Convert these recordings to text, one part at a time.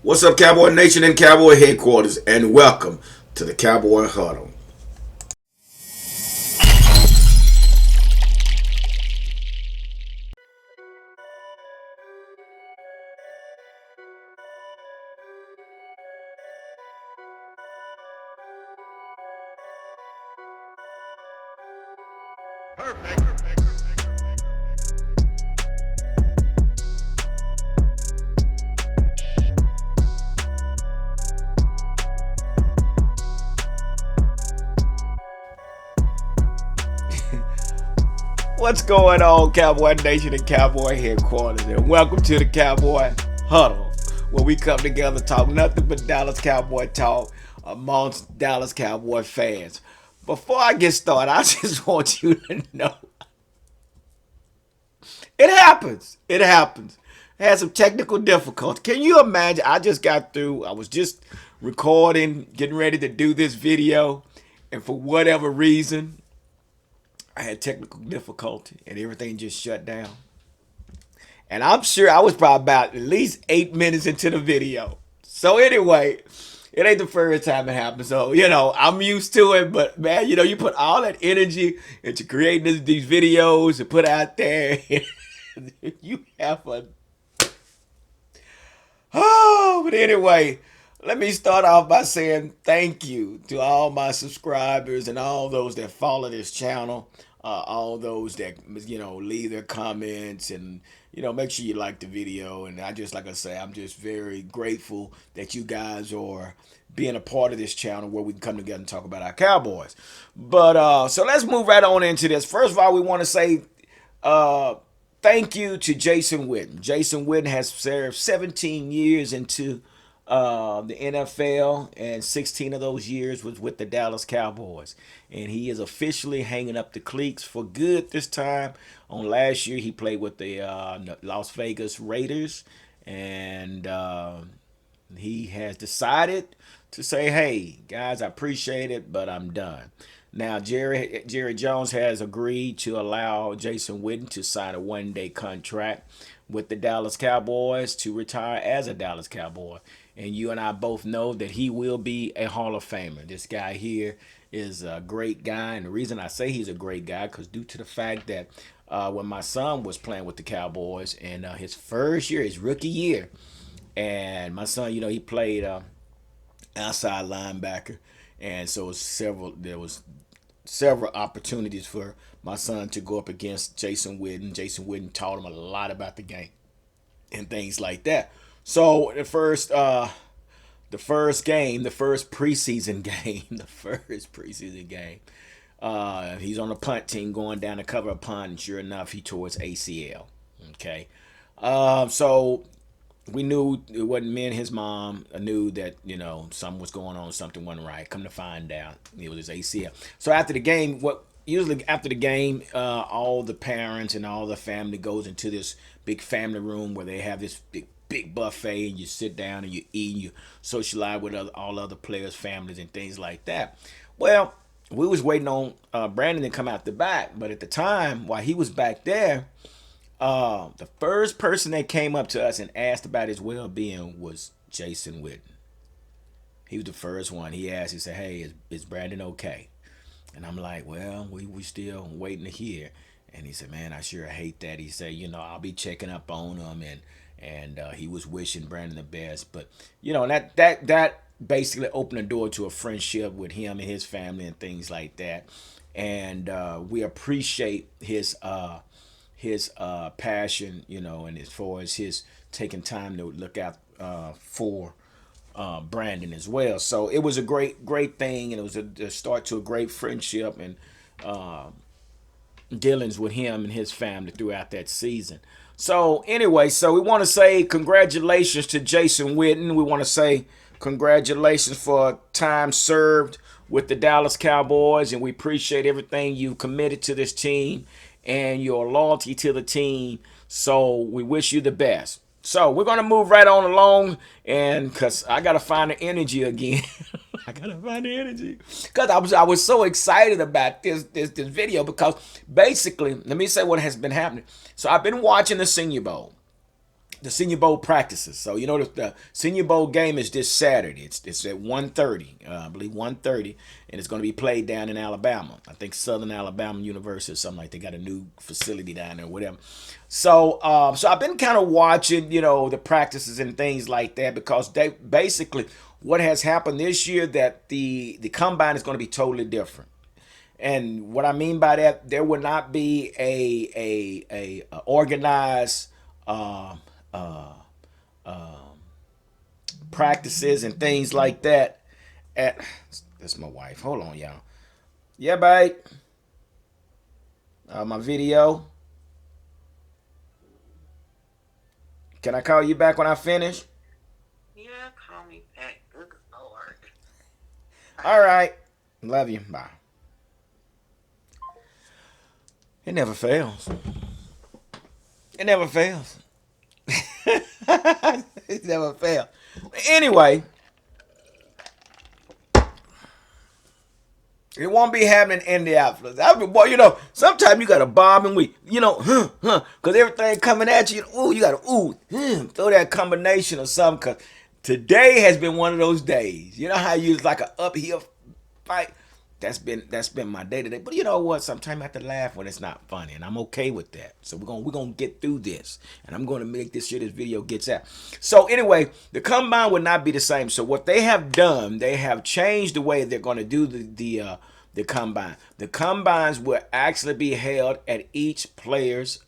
What's up, Cowboy Nation and Cowboy Headquarters, and welcome to the Cowboy Huddle. What's going on, Cowboy Nation and Cowboy Headquarters, and welcome to the Cowboy Huddle, where we come together, talk nothing but Dallas Cowboy talk amongst Dallas Cowboy fans. Before I get started, I just want you to know it happens. It happens. I had some technical difficulty. Can you imagine? I just got through. I was just recording, getting ready to do this video, and for whatever reason, I had technical difficulty and everything just shut down. And I'm sure I was probably about at least 8 minutes into the video. So anyway, it ain't the first time it happened. So, I'm used to it. But man, you put all that energy into creating these videos and put out there. You have a but anyway, let me start off by saying thank you to all my subscribers and all those that follow this channel, all those that leave their comments and make sure you like the video. And like I say, I'm just very grateful that you guys are being a part of this channel where we can come together and talk about our Cowboys. But so let's move right on into this. First of all, we want to say thank you to Jason Witten. Jason Witten has served 17 years into the NFL, and 16 of those years was with the Dallas Cowboys. And he is officially hanging up the cleats for good this time. On last year, he played with the Las Vegas Raiders, and he has decided to say, hey, guys, I appreciate it, but I'm done. Now, Jerry Jones has agreed to allow Jason Witten to sign a one-day contract with the Dallas Cowboys to retire as a Dallas Cowboy. And you and I both know that he will be a Hall of Famer. This guy here is a great guy. And the reason I say he's a great guy because due to the fact that when my son was playing with the Cowboys in his first year, his rookie year, and my son, he played outside linebacker. And so there was several opportunities for my son to go up against Jason Witten. Jason Witten taught him a lot about the game and things like that. So the first game, the first preseason game, he's on the punt team going down to cover a punt, and sure enough, he tore his ACL. Okay, so we knew it wasn't me and his mom. I knew that something was going on, something wasn't right. Come to find out, it was his ACL. So after the game, all the parents and all the family goes into this big family room where they have this big buffet, and you sit down and you eat and you socialize with all other players' families and things like that. Well, we was waiting on Brandon to come out the back, but at the time while he was back there, the first person that came up to us and asked about his well-being was Jason Witten. He was the first one. He asked, he said, hey, is Brandon okay? And I'm like, well, we still waiting to hear. And he said, man, I sure hate that. He said, I'll be checking up on him, and he was wishing Brandon the best. But that basically opened the door to a friendship with him and his family and things like that. And we appreciate his passion, and as far as his taking time to look out for Brandon as well. So it was a great thing, and it was a start to a great friendship and dealings with him and his family throughout that season. So anyway, we want to say congratulations to Jason Witten. We want to say congratulations for time served with the Dallas Cowboys, and we appreciate everything you've committed to this team and your loyalty to the team. So we wish you the best. So we're going to move right on along, and because I got to find the energy again. I got to find the energy. Because I was so excited about this video, because basically, let me say what has been happening. So I've been watching the Senior Bowl. the Senior Bowl practices. So the Senior Bowl game is this Saturday. It's at 1:30, I believe 1:30, and it's going to be played down in Alabama. I think Southern Alabama University or something like. They got a new facility down there, or whatever. So I've been kind of watching the practices and things like that, because they basically what has happened this year, that the combine is going to be totally different. And what I mean by that, there will not be a organized uh, practices and things like that. At That's my wife. Hold on, y'all. Yeah, babe. My video. Can I call you back when I finish? Yeah, call me back. Good Lord. All right. Love you. Bye. It never fails. It never fails. It never fails. Anyway, it won't be happening in the outfield. Boy, sometimes you got to bob and weave, because everything coming at you, you got to, throw that combination or something, because today has been one of those days. You know how you like an uphill fight? That's been my day today. But you know what? Sometimes I have to laugh when it's not funny, and I'm okay with that. So we're gonna get through this, and I'm gonna make this video gets out. So anyway, the combine will not be the same. So what they have done, they have changed the way they're gonna do the combine. The combines will actually be held at each player's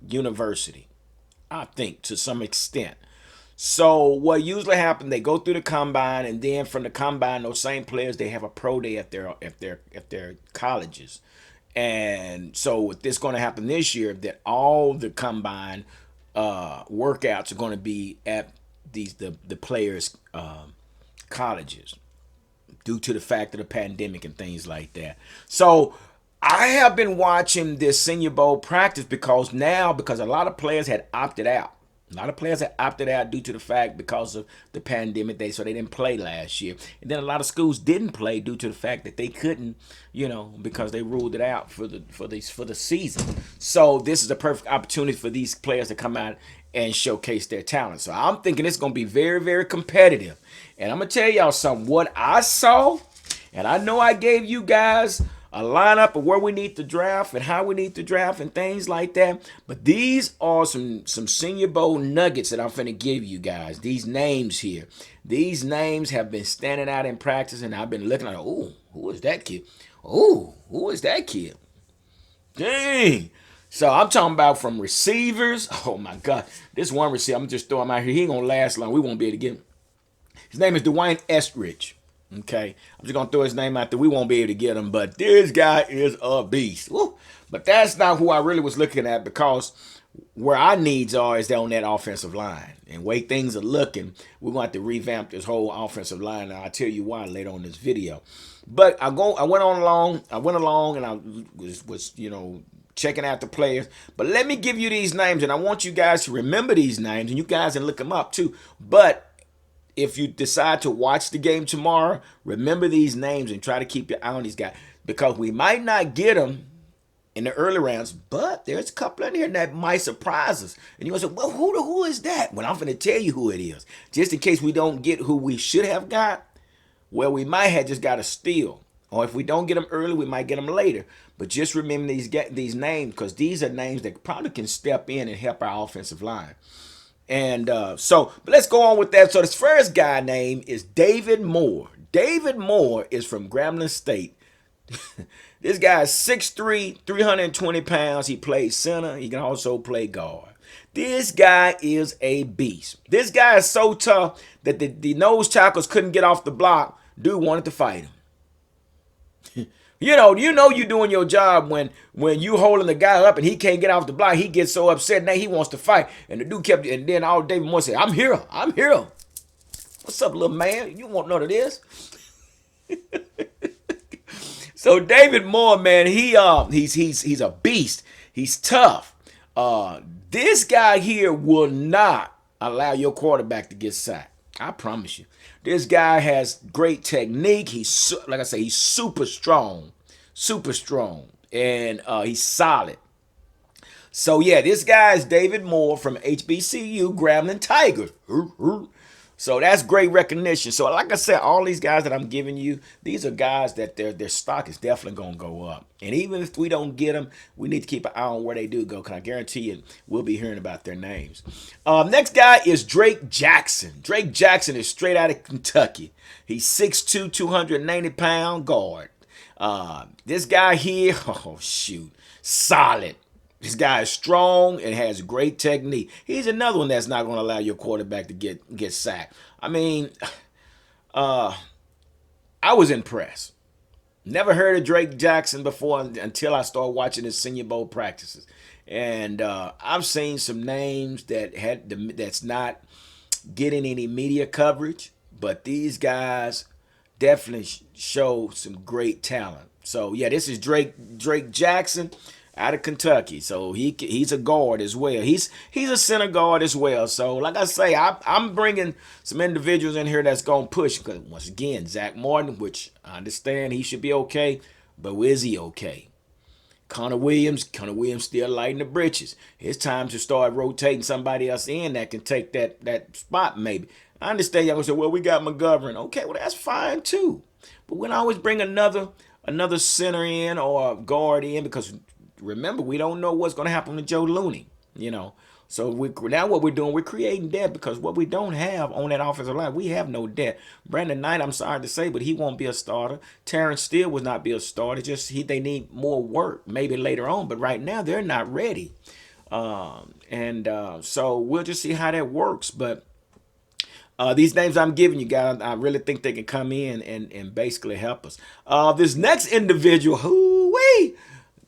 university, I think, to some extent. So what usually happens, they go through the combine, and then from the combine, those same players, they have a pro day at their colleges. And so what this going to happen this year, that all the combine workouts are going to be at the players' colleges, due to the fact of the pandemic and things like that. So I have been watching this Senior Bowl practice, because a lot of players had opted out. A lot of players had opted out due to the fact, because of the pandemic, so they didn't play last year. And then a lot of schools didn't play due to the fact that they couldn't, because they ruled it out for the season. So this is a perfect opportunity for these players to come out and showcase their talent. So I'm thinking it's going to be very, very competitive. And I'm going to tell y'all something. What I saw, and I know I gave you guys a lineup of where we need to draft and how we need to draft and things like that. But these are some Senior Bowl nuggets that I'm finna give you guys. These names here. These names have been standing out in practice, and I've been looking at, who is that kid? Who is that kid? Dang. So I'm talking about from receivers. Oh my God. This one receiver, I'm just throwing him out here. He ain't gonna last long. We won't be able to get him. His name is Dwayne Estridge. Okay, I'm just gonna throw his name out there. We won't be able to get him, but this guy is a beast. Woo. But that's not who I really was looking at, because where our needs are is on that offensive line. And way things are looking, we're going to have to revamp this whole offensive line. And I'll tell you why later on in this video. But I went along, and I was checking out the players. But let me give you these names, and I want you guys to remember these names, and you guys can look them up too. But if you decide to watch the game tomorrow, remember these names and try to keep your eye on these guys, because we might not get them in the early rounds, but there's a couple in here that might surprise us. And you're going to say, well, who is that? Well, I'm going to tell you who it is. Just in case we don't get who we should have got, well, we might have just got a steal. Or if we don't get them early, we might get them later. But just remember these names, because these are names that probably can step in and help our offensive line. And but let's go on with that. So this first guy name is David Moore. David Moore is from Grambling State. This guy is 6'3", 320 pounds. He plays center. He can also play guard. This guy is a beast. This guy is so tough that the nose tackles couldn't get off the block. Dude wanted to fight him. You're doing your job when you holding the guy up and he can't get off the block. He gets so upset now he wants to fight. And the dude kept, and then all David Moore said, I'm here. What's up, little man? You want none of this? So David Moore, man, he's a beast. He's tough. This guy here will not allow your quarterback to get sacked. I promise you. This guy has great technique. He's, like I say, he's super strong, and he's solid. So yeah, this guy is David Moore from HBCU Grambling Tigers. So that's great recognition. So like I said, all these guys that I'm giving you, these are guys that their stock is definitely gonna go up. And even if we don't get them, we need to keep an eye on where they do go. Cause I guarantee you, we'll be hearing about their names. Next guy is Drake Jackson. Drake Jackson is straight out of Kentucky. He's 6'2", 290-pound guard. This guy here, oh shoot, solid. This guy is strong and has great technique. He's another one that's not going to allow your quarterback to get sacked. I mean, I was impressed. Never heard of Drake Jackson before until I started watching his Senior Bowl practices, and I've seen some names that's not getting any media coverage, but these guys definitely show some great talent. So yeah, this is Drake Jackson out of Kentucky. So he's a guard as well. He's a center guard as well. So like I say, I'm bringing some individuals in here that's gonna push. Because once again, Zach Martin, which I understand he should be okay, but is he okay? Connor Williams still lighting the britches. It's time to start rotating somebody else in that can take that spot maybe. I understand y'all gonna say, well, we got McGovern. Okay, well that's fine too. But when I always bring another center in or guard in, because remember, we don't know what's gonna happen with Joe Looney, you know. So now what we're doing, we're creating depth because what we don't have on that offensive line, we have no depth. Brandon Knight, I'm sorry to say, but he won't be a starter. Terrence Steele will not be a starter. They need more work maybe later on, but right now they're not ready. So we'll just see how that works. But these names I'm giving you guys, I really think they can come in and basically help us. This next individual, whoo-wee,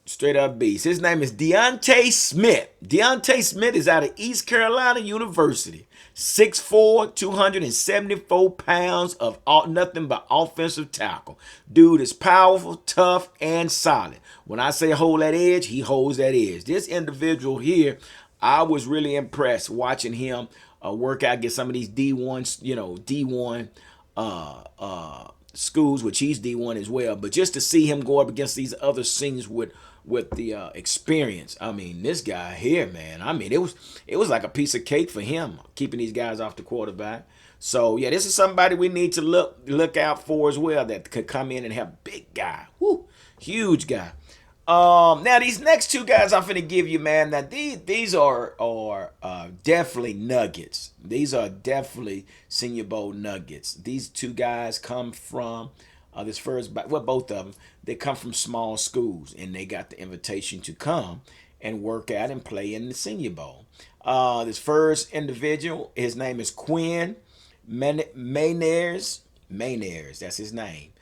straight up beast. His name is Deontay Smith. Deontay Smith is out of East Carolina University. 6'4", 274 pounds of nothing but offensive tackle. Dude is powerful, tough, and solid. When I say hold that edge, he holds that edge. This individual here, I was really impressed watching him work out, get some of these D1, D1 schools, which he's D1 as well. But just to see him go up against these other seniors with the experience. I mean, this guy here, man. I mean, it was like a piece of cake for him keeping these guys off the quarterback. So yeah, this is somebody we need to look out for as well that could come in and have big guy, huge guy. Now these next two guys I'm finna give you, man. Now these are definitely nuggets. These are definitely Senior Bowl nuggets. These two guys come from both of them. They come from small schools and they got the invitation to come and work out and play in the Senior Bowl. This first individual, his name is Quinn Maynares. That's his name.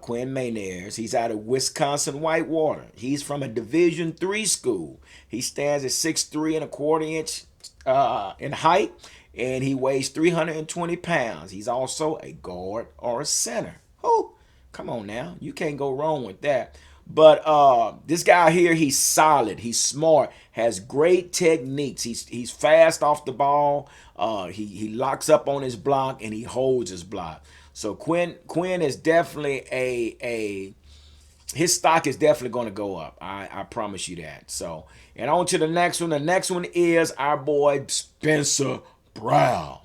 Quinn Maynares. He's out of Wisconsin Whitewater. He's from a Division III school. He stands at 6'3" and a quarter inch in height, and he weighs 320 pounds. He's also a guard or a center. Come on now. You can't go wrong with that. But this guy here, he's solid. He's smart. Has great techniques. He's fast off the ball. He locks up on his block and he holds his block. So Quinn is definitely his stock is definitely going to go up. I promise you that. So, and on to the next one. The next one is our boy Spencer Brown.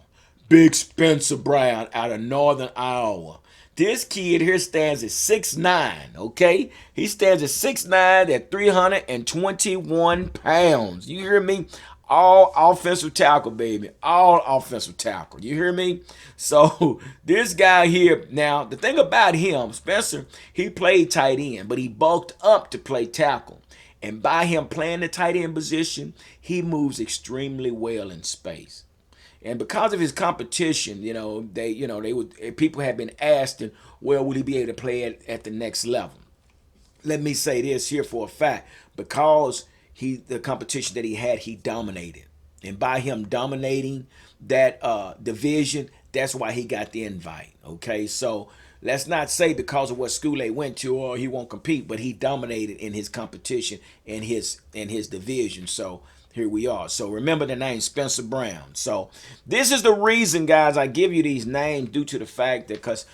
Big Spencer Brown out of Northern Iowa. This kid here stands at 6'9", okay? He stands at 6'9" at 321 pounds. You hear me? All offensive tackle, baby. All offensive tackle. You hear me? So this guy here, now the thing about him, Spencer, he played tight end, but he bulked up to play tackle. And by him playing the tight end position, he moves extremely well in space. And because of his competition, people have been asked, well, will he be able to play at the next level? Let me say this here for a fact. Because the competition that he had, he dominated. And by him dominating that division, that's why he got the invite. Okay, so let's not say because of what school they went to or he won't compete, but he dominated in his competition in his division. So here we are. So remember the name Spencer Brown. So this is the reason, guys, I give you these names due to the fact that because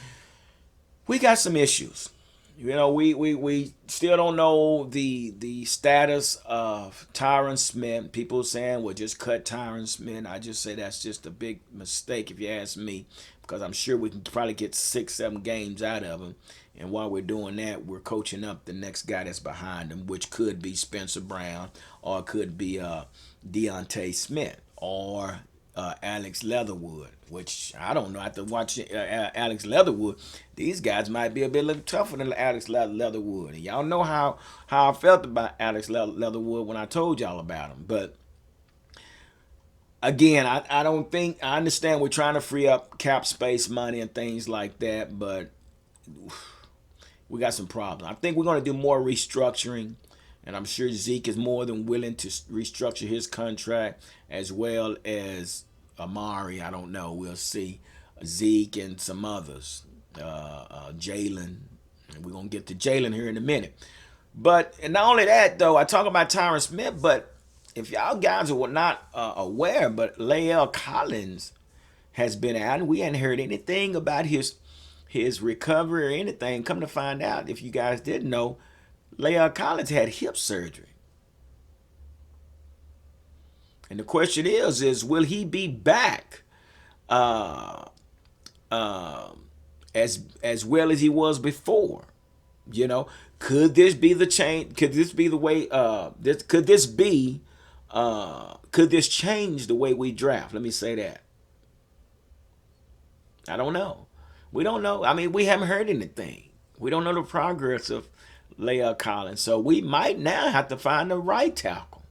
we got some issues. We still don't know the status of Tyron Smith. People saying, well, just cut Tyron Smith. I just say that's just a big mistake if you ask me, because I'm sure we can probably get 6, 7 games out of him. And while we're doing that, we're coaching up the next guy that's behind him, which could be Spencer Brown, or it could be Deontay Smith, or Alex Leatherwood, which I don't know. After watching Alex Leatherwood, these guys might be a bit little tougher than Alex Leatherwood. And y'all know how I felt about Alex Leatherwood when I told y'all about him. But again, I don't think I understand we're trying to free up cap space money and things like that, but we got some problems. I think we're going to do more restructuring, and I'm sure Zeke is more than willing to restructure his contract, as well as Amari. I don't know. We'll see. Zeke and some others. Jaylon. And we're going to get to Jaylon here in a minute. But, and not only that, though, I talk about Tyron Smith, but if y'all guys are not aware, but Lael Collins has been out, and we hadn't heard anything about his recovery or anything. Come to find out, if you guys didn't know, Lael Collins had hip surgery. And the question is will he be back as well as he was before? You know, could this be the change? Could this be the way? Could this change the way we draft? Let me say that. I don't know. We don't know. I mean, we haven't heard anything. We don't know the progress of Lael Collins. So we might now have to find the right tackle.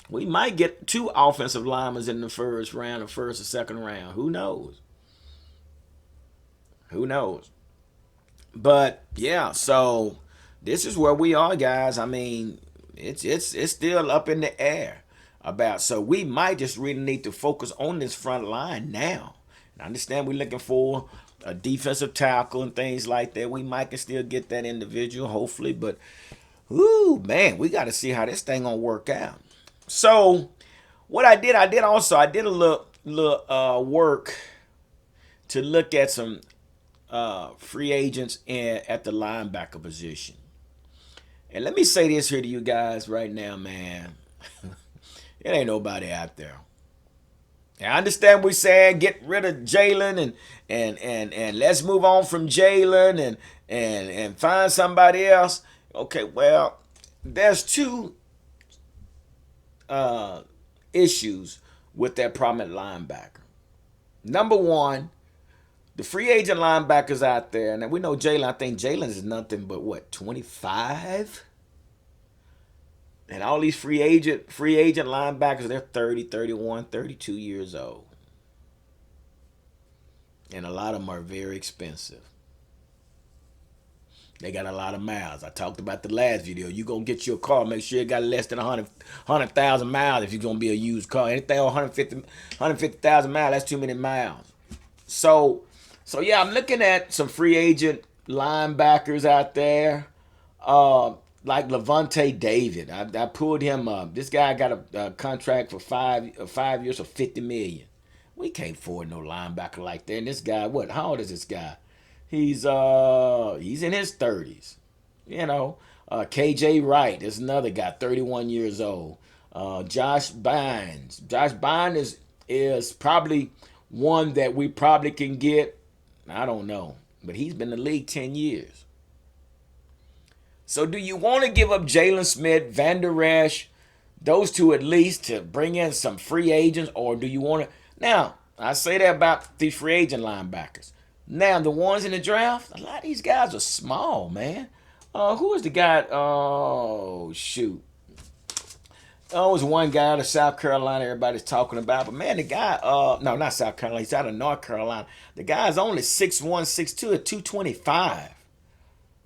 We might get 2 offensive linemen in the first round, or first or second round. Who knows? Who knows? But yeah, so this is where we are, guys. I mean, it's still up in the air about. So we might just really need to focus on this front line now. And I understand we're looking for a defensive tackle and things like that. We might can still get that individual, hopefully. But, ooh, man, we got to see how this thing gonna work out. So, what I did a little work to look at some free agents at the linebacker position. And let me say this here to you guys right now, man. It ain't nobody out there. I understand we saying get rid of Jaylon and let's move on from Jaylon and find somebody else. Okay, well, there's 2 issues with that prominent linebacker. Number one, the free agent linebackers out there. Now we know Jaylon. I think Jaylon is nothing but what, 25? And all these free agent linebackers, they're 30, 31, 32 years old. And a lot of them are very expensive. They got a lot of miles. I talked about the last video. You're going to get your car, make sure it got less than 100,000 miles if you're going to be a used car. Anything over 150,000 miles, that's too many miles. So yeah, I'm looking at some free agent linebackers out there. Like Levante David. I pulled him up. This guy got a contract for 5 years for $50 million. We can't afford no linebacker like that. And this guy, what? How old is this guy? He's in his 30s. You know, KJ Wright is another guy, 31 years old. Josh Bynes. Josh Bynes is probably one that we probably can get. I don't know, but he's been in the league 10 years. So do you want to give up Jaylon Smith, Van Der Esch, those 2 at least, to bring in some free agents? Or do you want to... Now, I say that about these free agent linebackers. Now, the ones in the draft, a lot of these guys are small, man. Who is the guy? Oh, shoot. Oh, it was one guy out of South Carolina everybody's talking about. But, man, the guy... no, not South Carolina. He's out of North Carolina. The guy's only 6'1", 6'2", at 225.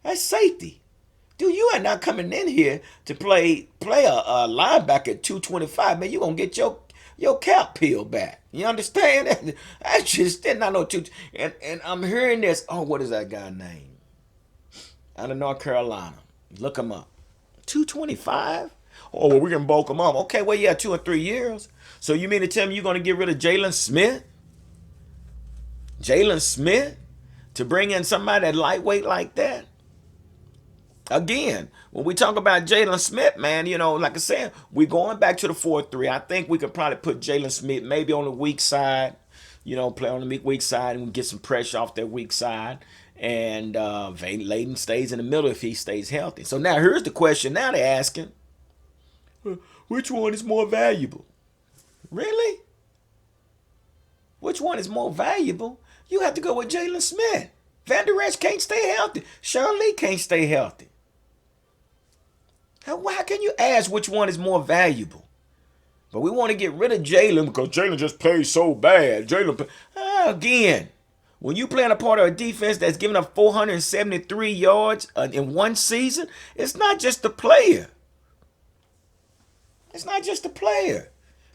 That's safety. Dude, you are not coming in here to play a linebacker at 225. Man, you're going to get your cap peeled back. You understand? That's just not no two. And I'm hearing this. Oh, what is that guy's name? Out of North Carolina. Look him up. 225? Oh, well, we can bulk him up. Okay, well, yeah, 2 or 3 years. So you mean to tell me you're going to get rid of Jaylon Smith? Jaylon Smith? To bring in somebody that lightweight like that? Again, when we talk about Jaylon Smith, man, like I said, we're going back to the 4-3. I think we could probably put Jaylon Smith maybe on the weak side, play on the weak side and get some pressure off that weak side. And Layden stays in the middle if he stays healthy. So now here's the question. Now they're asking, which one is more valuable? Really? Which one is more valuable? You have to go with Jaylon Smith. Van Der Esch can't stay healthy. Sean Lee can't stay healthy. How can you ask which one is more valuable? But we want to get rid of Jaylon because Jaylon just plays so bad. Again, when you playing a part of a defense that's giving up 473 yards in one season, it's not just the player. It's not just the player.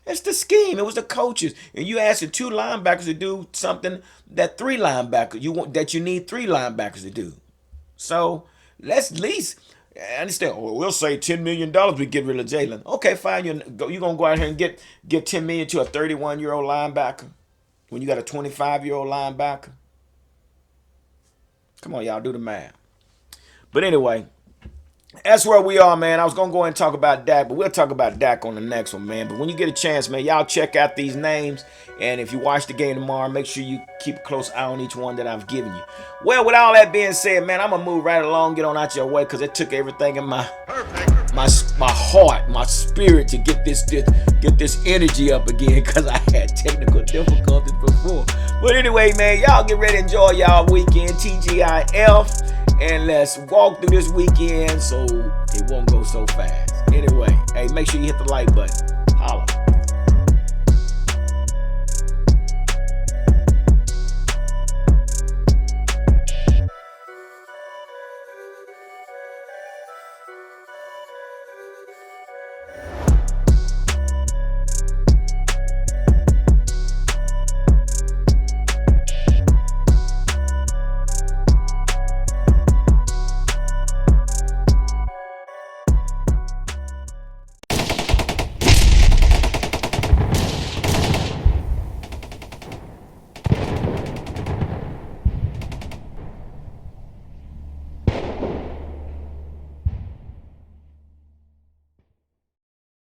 It's the scheme. It was the coaches. And you asking 2 linebackers to do something that 3 linebackers that you need 3 linebackers to do. So let's at least understand. We'll say $10 million we get rid of Jaylon. Okay, fine. You're gonna go out here and get $10 million to a 31-year-old linebacker when you got a 25-year-old linebacker. Come on, y'all, do the math. But anyway, that's where we are, man. I was going to go ahead and talk about Dak, but we'll talk about Dak on the next one, man. But when you get a chance, man, y'all check out these names. And if you watch the game tomorrow, make sure you keep a close eye on each one that I've given you. Well, with all that being said, man, I'm going to move right along, get on out your way, because it took everything in my heart, my spirit to get this energy up again, because I had technical difficulties before. But anyway, man, y'all get ready to enjoy y'all weekend, TGIF. And let's walk through this weekend so it won't go so fast. Anyway, hey, make sure you hit the like button. Holla.